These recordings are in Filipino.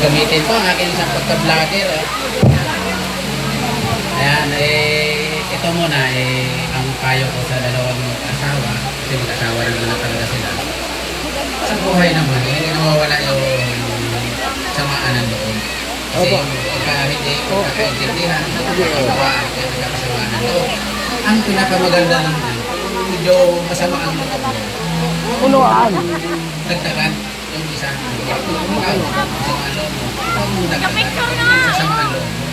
gamitin ko ang aking isang pagka-vlogger. Ayan, ito muna, ang payo ko sa dalawang asawa, kasi mag-asawa rin na talaga sila. Sa buhay naman, hindi nawawala yung samaan ng loob. Kasi pagka hindi kakaintindihan, nagkakawaan, nagkakasamaan ng loob. Ang pinakamaganda naman, medyo masama ang loob. Unuan. Dagdagan yung isa. Ikaw, masama ang loob mo. Ikaw mo dagdagan, sasama ang loob mo.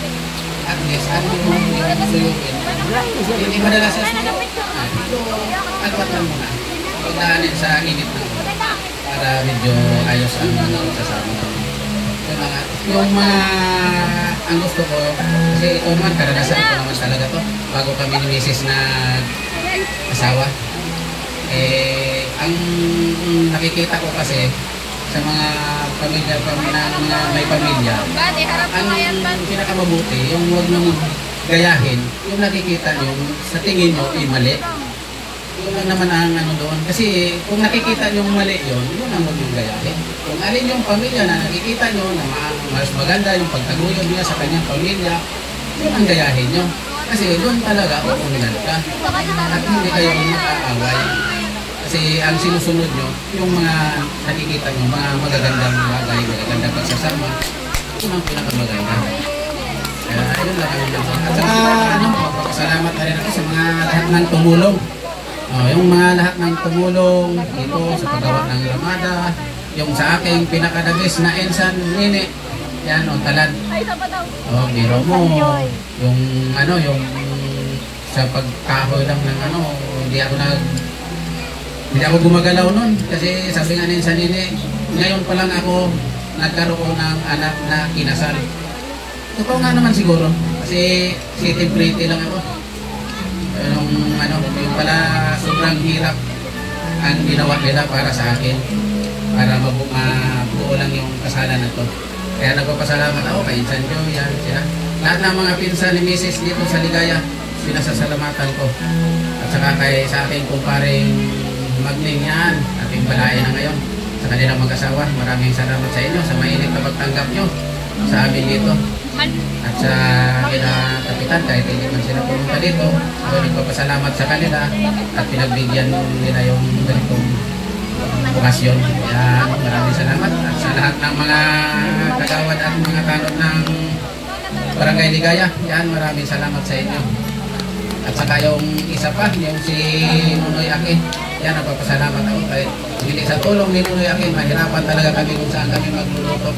At least, ano yung suyupin. Hindi madalas sa agwatan mo na. Pagdaanin sa init na para medyo ayos ang sasama. Yung mga ang gusto ko, kasi ito naman, karanasan ko naman talaga to bago kami ni Mrs. na asawa. Ang nakikita ko kasi sa mga pamilya, mga may pamilya, ang pinakamabuti, yung huwag nang gayahin, yung nakikita nyo, sa tingin nyo, mali. Yun lang naman ang ano doon. Kasi kung nakikita nyo mali yun, yun ang huwag nyo gayahin. Kung alin yung pamilya na nakikita nyo na mas maganda yung pagtaguyod niya sa kanyang pamilya, yun ang gayahin nyo. Kasi doon talaga uunan ka. At hindi kayo mag-aaway. Kasi ang sinusunod nyo, yung mga nakikita nyo, mga magagandang bagay, magagandang pagsasama, yun ang pinakamaganda. Ayun lang ang lang. At saka, magpapasalamat na rin ako sa mga lahat ng tumulong. Yung mga lahat ng tumulong dito sa paggawa ng Ramada, yung sa aking pinakadagis na Ensan Nini, yan, Talad. Biro mo, yung yung sa pagkahoy lang ng hindi ako gumagalaw nun kasi sabi nga sa Nini, ngayon pa lang ako nagkaroon ng anak na kinasal. Totoo nga naman siguro kasi city pretty lang ako. Yung pala sobrang hirap ang ginawa nila para sa akin para mabuo lang yung kasalan na to. Kaya nagpapasalamat ako kay Insan Joe, yan siya. Lahat ng mga pinsan ni Mrs. dito sa Ligaya, pinasasalamatan ko. At saka sa aking kumparing Magning yan, ating balae na ngayon. Sa kanilang mag-asawa, maraming salamat sa inyo sa mainit na pagtanggap nyo sa amin dito. At sa kapitan, kahit hindi man sila pumunta dito, ako nagpapasalamat sa kanila at pinagbigyan nila yung ganitong okasyon. Yan, maraming salamat. At sa lahat ng mga kagawad at mga tanod ng Barangay Ligaya, yan, maraming salamat sa inyo. At saka yung isa pa, yung si Nunoy Aki, yan, nagpapasalamat ako kahit hindi sa tulong ni Nunoy Aki, mahirapan talaga kami kung saan kami magluluto.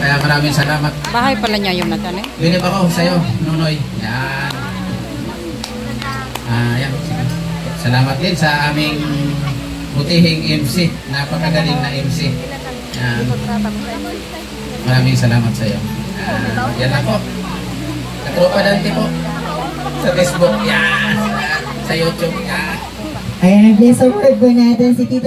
Kaya maraming salamat. Bahay pala niya yung natanim? Bilib ako sa'yo, Nunoy. Yan. Yan. Salamat din sa aming butihing MC. Napakagaling na MC. Yan. Maraming salamat sa'yo. Yan ako. Katropa Dante po. Sa Facebook. Yan. Sa YouTube. Yan. Ayan, bless the word po natin si Tito.